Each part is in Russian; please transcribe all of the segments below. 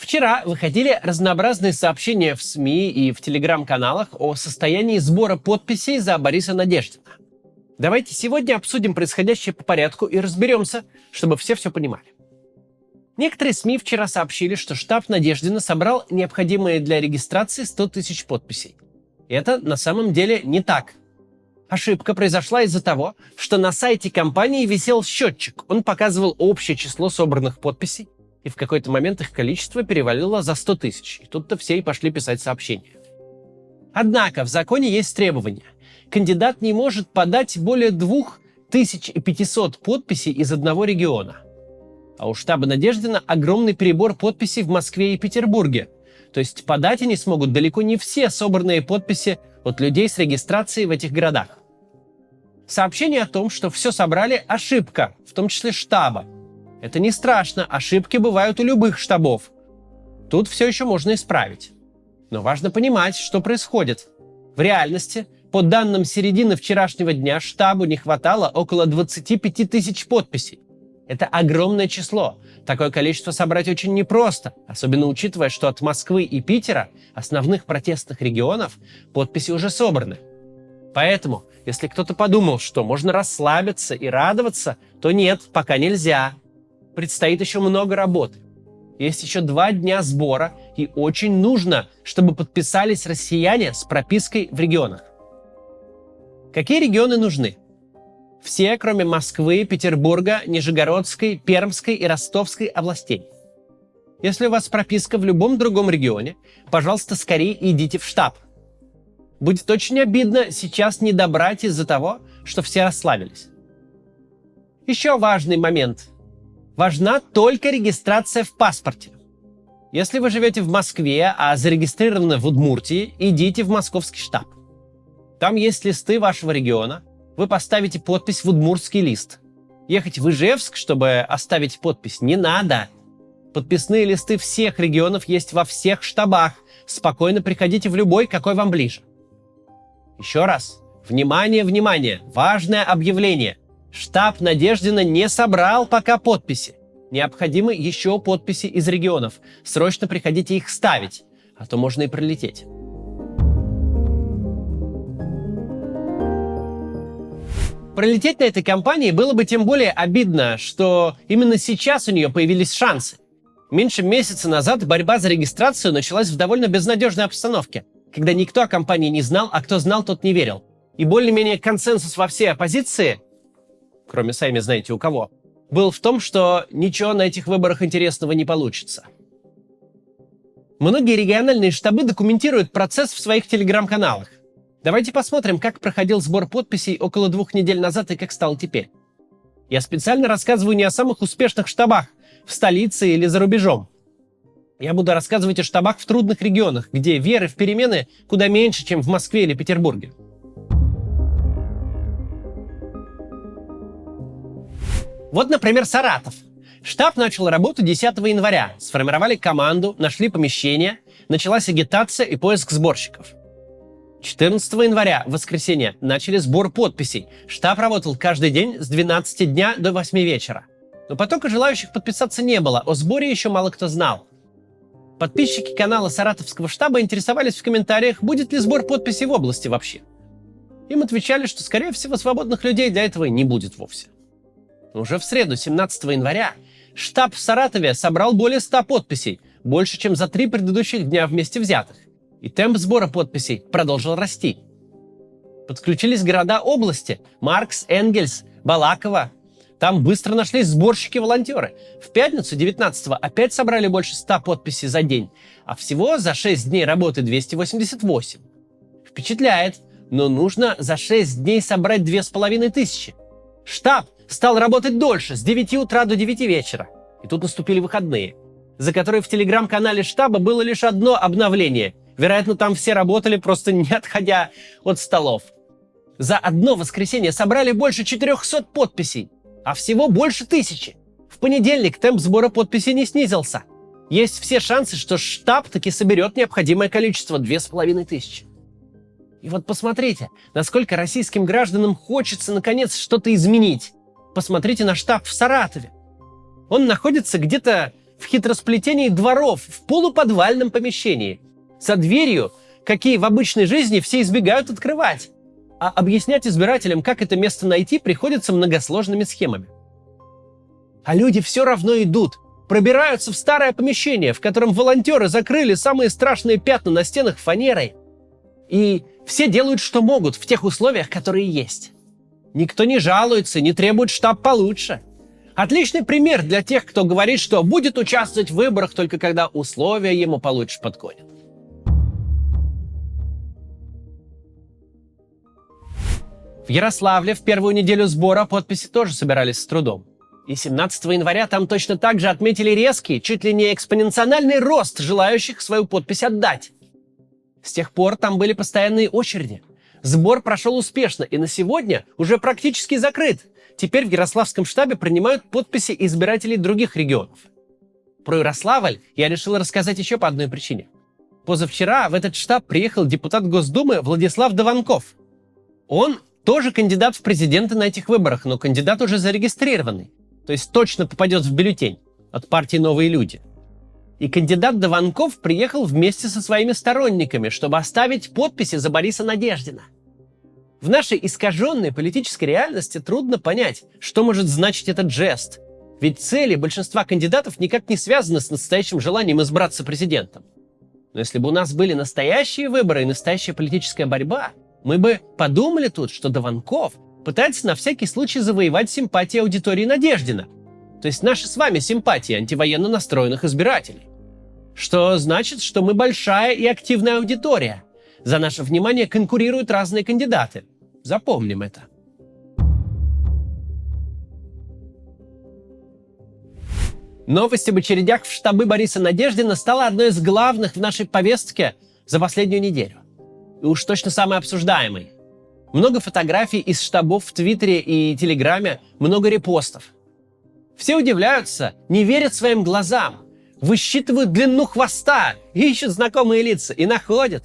Вчера выходили разнообразные сообщения в СМИ и в телеграм-каналах о состоянии сбора подписей за Бориса Надеждина. Давайте сегодня обсудим происходящее по порядку и разберемся, чтобы все понимали. Некоторые СМИ вчера сообщили, что штаб Надеждина собрал необходимые для регистрации 100 тысяч подписей. Это на самом деле не так. Ошибка произошла из-за того, что на сайте компании висел счетчик. Он показывал общее число собранных подписей, и в какой-то момент их количество перевалило за 100 тысяч. И тут-то все и пошли писать сообщения. Однако в законе есть требования. Кандидат не может подать более 2500 подписей из одного региона. А у штаба Надеждина огромный перебор подписей в Москве и Петербурге. То есть подать они смогут далеко не все собранные подписи от людей с регистрацией в этих городах. Сообщение о том, что все собрали, ошибка, в том числе штаба. Это не страшно, ошибки бывают у любых штабов. Тут все еще можно исправить. Но важно понимать, что происходит. В реальности, по данным середины вчерашнего дня, штабу не хватало около 25 тысяч подписей. Это огромное число. Такое количество собрать очень непросто, особенно учитывая, что от Москвы и Питера, основных протестных регионов, подписи уже собраны. Поэтому, если кто-то подумал, что можно расслабиться и радоваться, то нет, пока нельзя. Предстоит еще много работы. Есть еще 2 дня сбора, и очень нужно, чтобы подписались россияне с пропиской в регионах. Какие регионы нужны? Все, кроме Москвы, Петербурга, Нижегородской, Пермской и Ростовской областей. Если у вас прописка в любом другом регионе, пожалуйста, скорее идите в штаб. Будет очень обидно сейчас не добрать из-за того, что все расслабились. Еще важный момент. Важна только регистрация в паспорте. Если вы живете в Москве, а зарегистрированы в Удмуртии, идите в московский штаб. Там есть листы вашего региона. Вы поставите подпись в удмуртский лист. Ехать в Ижевск, чтобы оставить подпись, не надо. Подписные листы всех регионов есть во всех штабах. Спокойно приходите в любой, какой вам ближе. Еще раз. Внимание, внимание! Важное объявление. Штаб Надеждина не собрал пока подписи. Необходимы еще подписи из регионов. Срочно приходите их ставить, а то можно и пролететь. Пролететь на этой кампании было бы тем более обидно, что именно сейчас у нее появились шансы. Меньше месяца назад борьба за регистрацию началась в довольно безнадежной обстановке, когда никто о кампании не знал, а кто знал, тот не верил. И более-менее консенсус во всей оппозиции, кроме сами знаете у кого, был в том, что ничего на этих выборах интересного не получится. Многие региональные штабы документируют процесс в своих телеграм-каналах. Давайте посмотрим, как проходил сбор подписей около 2 недель назад и как стало теперь. Я специально рассказываю не о самых успешных штабах в столице или за рубежом. Я буду рассказывать о штабах в трудных регионах, где веры в перемены куда меньше, чем в Москве или Петербурге. Вот, например, Саратов. Штаб начал работу 10 января. Сформировали команду, нашли помещение, началась агитация и поиск сборщиков. 14 января, в воскресенье, начали сбор подписей. Штаб работал каждый день с 12 дня до 8 вечера. Но потока желающих подписаться не было, о сборе еще мало кто знал. Подписчики канала Саратовского штаба интересовались в комментариях, будет ли сбор подписей в области вообще. Им отвечали, что, скорее всего, свободных людей для этого не будет вовсе. Но уже в среду, 17 января, штаб в Саратове собрал более 100 подписей, больше, чем за 3 предыдущих дня вместе взятых. И темп сбора подписей продолжил расти. Подключились города области – Маркс, Энгельс, Балаково. Там быстро нашлись сборщики-волонтеры. В пятницу, 19-го, опять собрали больше 100 подписей за день, а всего за 6 дней работы 288. Впечатляет, но нужно за 6 дней собрать 2500. Штаб стал работать дольше, с 9 утра до 9 вечера. И тут наступили выходные, за которые в телеграм-канале штаба было лишь одно обновление. Вероятно, там все работали, просто не отходя от столов. За одно воскресенье собрали больше 400 подписей, а всего больше 1000. В понедельник темп сбора подписей не снизился. Есть все шансы, что штаб таки соберет необходимое количество – 2500. И вот посмотрите, насколько российским гражданам хочется наконец что-то изменить. Посмотрите на штаб в Саратове. Он находится где-то в хитросплетении дворов в полуподвальном помещении, со дверью, какие в обычной жизни все избегают открывать. А объяснять избирателям, как это место найти, приходится многосложными схемами. А люди все равно идут, пробираются в старое помещение, в котором волонтеры закрыли самые страшные пятна на стенах фанерой. И все делают, что могут, в тех условиях, которые есть. Никто не жалуется, не требует штаб получше. Отличный пример для тех, кто говорит, что будет участвовать в выборах только когда условия ему получше подгонят. В Ярославле в первую неделю сбора подписи тоже собирались с трудом. И 17 января там точно так же отметили резкий, чуть ли не экспоненциальный рост желающих свою подпись отдать. С тех пор там были постоянные очереди. Сбор прошел успешно и на сегодня уже практически закрыт. Теперь в Ярославском штабе принимают подписи избирателей других регионов. Про Ярославль я решил рассказать еще по одной причине. Позавчера в этот штаб приехал депутат Госдумы Владислав Дованков. Он тоже кандидат в президенты на этих выборах, но кандидат уже зарегистрированный. То есть точно попадет в бюллетень от партии «Новые люди». И кандидат Дованков приехал вместе со своими сторонниками, чтобы оставить подписи за Бориса Надеждина. В нашей искаженной политической реальности трудно понять, что может значить этот жест. Ведь цели большинства кандидатов никак не связаны с настоящим желанием избраться президентом. Но если бы у нас были настоящие выборы и настоящая политическая борьба, мы бы подумали тут, что Дованков пытается на всякий случай завоевать симпатии аудитории Надеждина. То есть наши с вами симпатии антивоенно настроенных избирателей. Что значит, что мы большая и активная аудитория. За наше внимание конкурируют разные кандидаты. Запомним это. Новость об очередях в штабы Бориса Надеждина стала одной из главных в нашей повестке за последнюю неделю. И уж точно самой обсуждаемой. Много фотографий из штабов в Твиттере и Телеграме, много репостов. Все удивляются, не верят своим глазам, высчитывают длину хвоста, ищут знакомые лица и находят.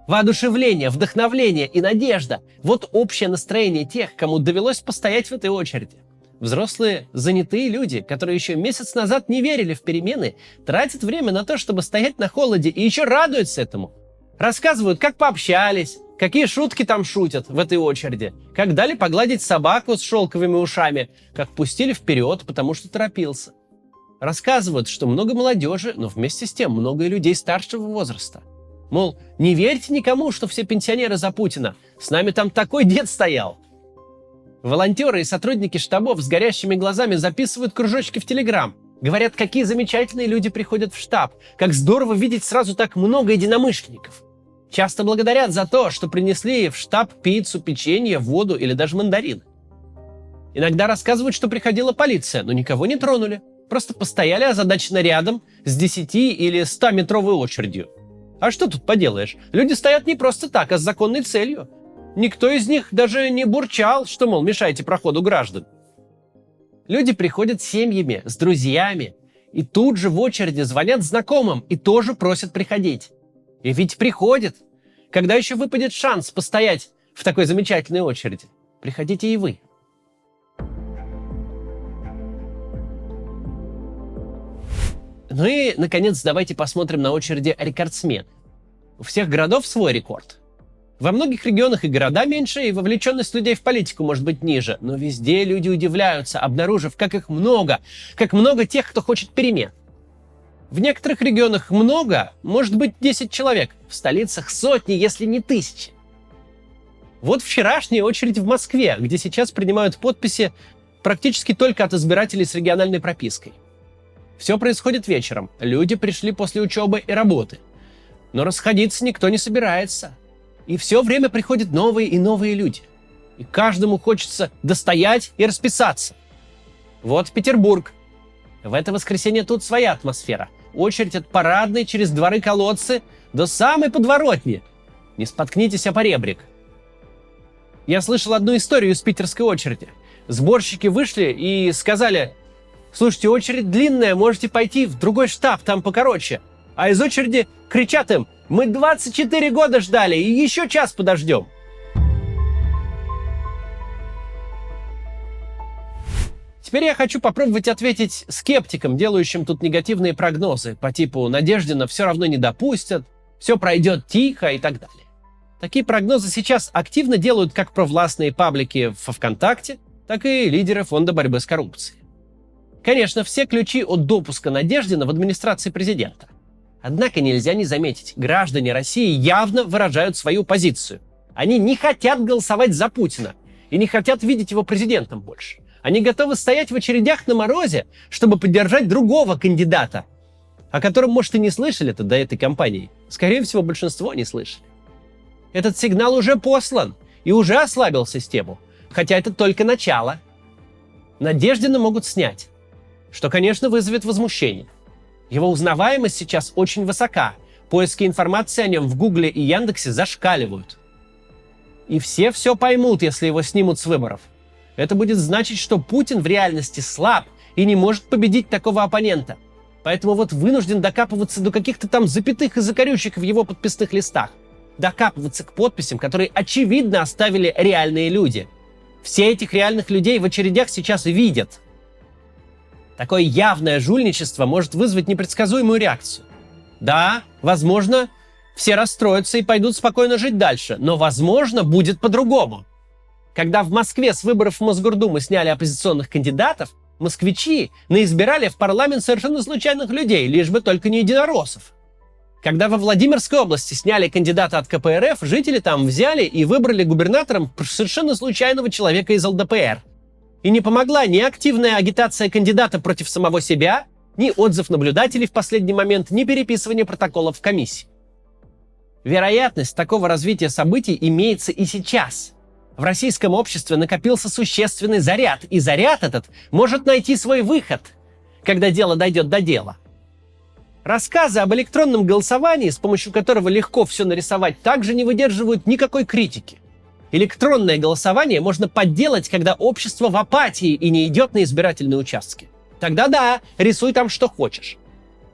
Воодушевление, вдохновление и надежда – вот общее настроение тех, кому довелось постоять в этой очереди. Взрослые, занятые люди, которые еще месяц назад не верили в перемены, тратят время на то, чтобы стоять на холоде и еще радуются этому. Рассказывают, как пообщались, какие шутки там шутят в этой очереди, как дали погладить собаку с шелковыми ушами, как пустили вперед, потому что торопился. Рассказывают, что много молодежи, но вместе с тем много и людей старшего возраста. Мол, не верьте никому, что все пенсионеры за Путина. С нами там такой дед стоял. Волонтеры и сотрудники штабов с горящими глазами записывают кружочки в Телеграм. Говорят, какие замечательные люди приходят в штаб. Как здорово видеть сразу так много единомышленников. Часто благодарят за то, что принесли в штаб пиццу, печенье, воду или даже мандарины. Иногда рассказывают, что приходила полиция, но никого не тронули. Просто постояли озадаченно рядом с 10 или 100-метровой очередью. А что тут поделаешь? Люди стоят не просто так, а с законной целью. Никто из них даже не бурчал, что, мол, мешаете проходу граждан. Люди приходят с семьями, с друзьями, и тут же в очереди звонят знакомым и тоже просят приходить. И ведь приходят. Когда еще выпадет шанс постоять в такой замечательной очереди? Приходите и вы. Ну и, наконец, давайте посмотрим на очереди рекордсмены. У всех городов свой рекорд. Во многих регионах и города меньше, и вовлеченность людей в политику может быть ниже. Но везде люди удивляются, обнаружив, как много тех, кто хочет перемен. В некоторых регионах много, может быть 10 человек. В столицах сотни, если не тысячи. Вот вчерашняя очередь в Москве, где сейчас принимают подписи практически только от избирателей с региональной пропиской. Все происходит вечером. Люди пришли после учебы и работы. Но расходиться никто не собирается. И все время приходят новые и новые люди. И каждому хочется достоять и расписаться. Вот Петербург. В это воскресенье тут своя атмосфера. Очередь от парадной через дворы-колодцы до самой подворотни. Не споткнитесь о поребрик. Я слышал одну историю из питерской очереди. Сборщики вышли и сказали: слушайте, очередь длинная, можете пойти в другой штаб, там покороче. А из очереди кричат им: мы 24 года ждали и еще час подождем. Теперь я хочу попробовать ответить скептикам, делающим тут негативные прогнозы по типу «Надеждина все равно не допустят», «Все пройдет тихо» и так далее. Такие прогнозы сейчас активно делают как провластные паблики во ВКонтакте, так и лидеры Фонда борьбы с коррупцией. Конечно, все ключи от допуска Надеждина в администрации президента. Однако нельзя не заметить, граждане России явно выражают свою позицию. Они не хотят голосовать за Путина и не хотят видеть его президентом больше. Они готовы стоять в очередях на морозе, чтобы поддержать другого кандидата, о котором, может, и не слышали-то до этой кампании. Скорее всего, большинство не слышали. Этот сигнал уже послан и уже ослабил систему, хотя это только начало. Надеждина могут снять, что, конечно, вызовет возмущение. Его узнаваемость сейчас очень высока, поиски информации о нем в Гугле и Яндексе зашкаливают. И все поймут, если его снимут с выборов. Это будет значить, что Путин в реальности слаб и не может победить такого оппонента. Поэтому вот вынужден докапываться до каких-то там запятых и закорючек в его подписных листах. Докапываться к подписям, которые очевидно оставили реальные люди. Все этих реальных людей в очередях сейчас видят. Такое явное жульничество может вызвать непредсказуемую реакцию. Да, возможно, все расстроятся и пойдут спокойно жить дальше, но, возможно, будет по-другому. Когда в Москве с выборов в Мосгордуму сняли оппозиционных кандидатов, москвичи наизбирали в парламент совершенно случайных людей, лишь бы только не единороссов. Когда во Владимирской области сняли кандидата от КПРФ, жители там взяли и выбрали губернатором совершенно случайного человека из ЛДПР. И не помогла ни активная агитация кандидата против самого себя, ни отзыв наблюдателей в последний момент, ни переписывание протоколов в комиссии. Вероятность такого развития событий имеется и сейчас. В российском обществе накопился существенный заряд, и заряд этот может найти свой выход, когда дело дойдет до дела. Рассказы об электронном голосовании, с помощью которого легко все нарисовать, также не выдерживают никакой критики. Электронное голосование можно подделать, когда общество в апатии и не идет на избирательные участки. Тогда да, рисуй там что хочешь.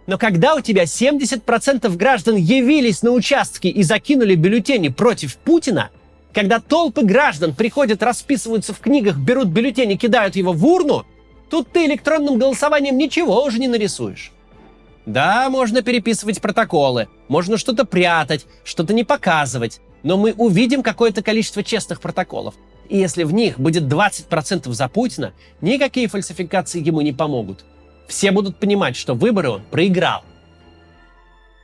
Но когда у тебя 70% граждан явились на участки и закинули бюллетени против Путина, когда толпы граждан приходят, расписываются в книгах, берут бюллетень и кидают его в урну, тут ты электронным голосованием ничего уже не нарисуешь. Да, можно переписывать протоколы, можно что-то прятать, что-то не показывать, но мы увидим какое-то количество честных протоколов. И если в них будет 20% за Путина, никакие фальсификации ему не помогут. Все будут понимать, что выборы он проиграл.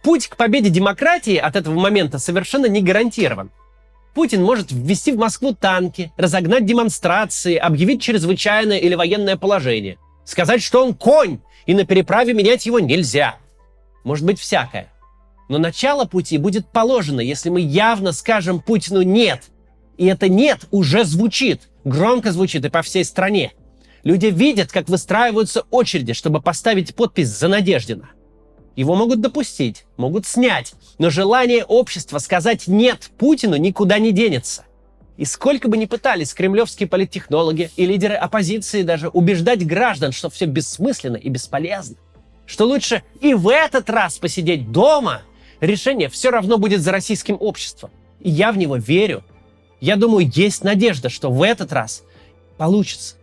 Путь к победе демократии от этого момента совершенно не гарантирован. Путин может ввести в Москву танки, разогнать демонстрации, объявить чрезвычайное или военное положение, сказать, что он конь, и на переправе менять его нельзя. Может быть всякое. Но начало пути будет положено, если мы явно скажем Путину «нет». И это «нет» уже звучит, громко звучит и по всей стране. Люди видят, как выстраиваются очереди, чтобы поставить подпись за Надеждина. Его могут допустить, могут снять, но желание общества сказать «нет» Путину никуда не денется. И сколько бы ни пытались кремлевские политтехнологи и лидеры оппозиции даже убеждать граждан, что все бессмысленно и бесполезно, что лучше и в этот раз посидеть дома, решение все равно будет за российским обществом. И я в него верю. Я думаю, есть надежда, что в этот раз получится.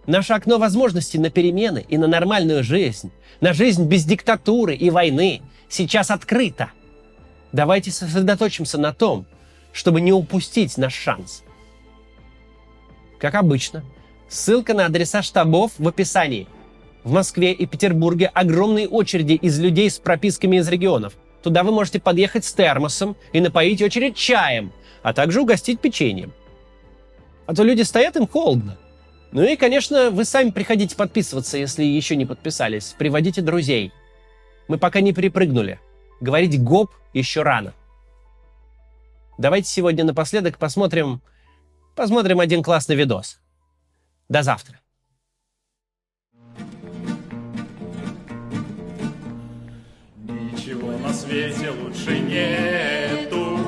Наше окно возможностей на перемены и на нормальную жизнь, на жизнь без диктатуры и войны сейчас открыто. Давайте сосредоточимся на том, чтобы не упустить наш шанс. Как обычно, ссылка на адреса штабов в описании. В Москве и Петербурге огромные очереди из людей с прописками из регионов. Туда вы можете подъехать с термосом и напоить очередь чаем, а также угостить печеньем. А то люди стоят, им холодно. Ну и, конечно, вы сами приходите подписываться, если еще не подписались. Приводите друзей. Мы пока не перепрыгнули. Говорить «гоп» еще рано. Давайте сегодня напоследок посмотрим один классный видос. До завтра. Ничего на свете лучше нету,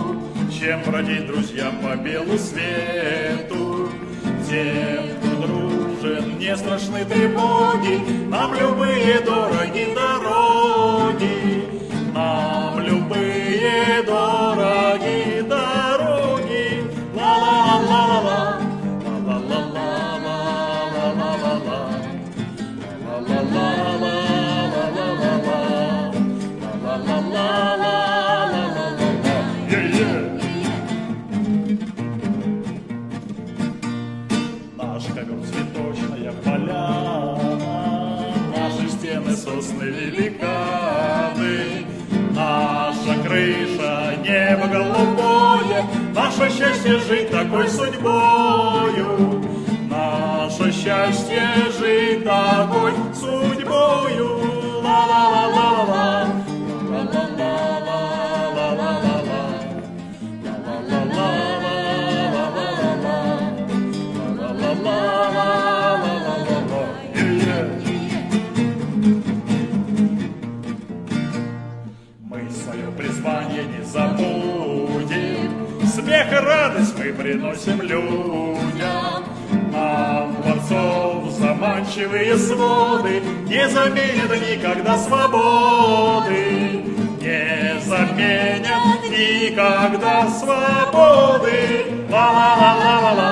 чем бродить друзьям по белу свету. Тем, кто дружен, не страшны тревоги, нам любые дороги дороги, нам любые дороги дороги. Ла-ла-ла-ла-ла, ла-ла-ла-ла-ла-ла. счастье жить такой судьбою, наше счастье жить такой судьбою. Ла-ла-ла-ла-ла, мы свое призвание не забудем, смех и радость мы приносим людям. Нам дворцов заманчивые своды не заменят никогда свободы, не заменят никогда свободы. Ла-ла-ла-ла-ла-ла.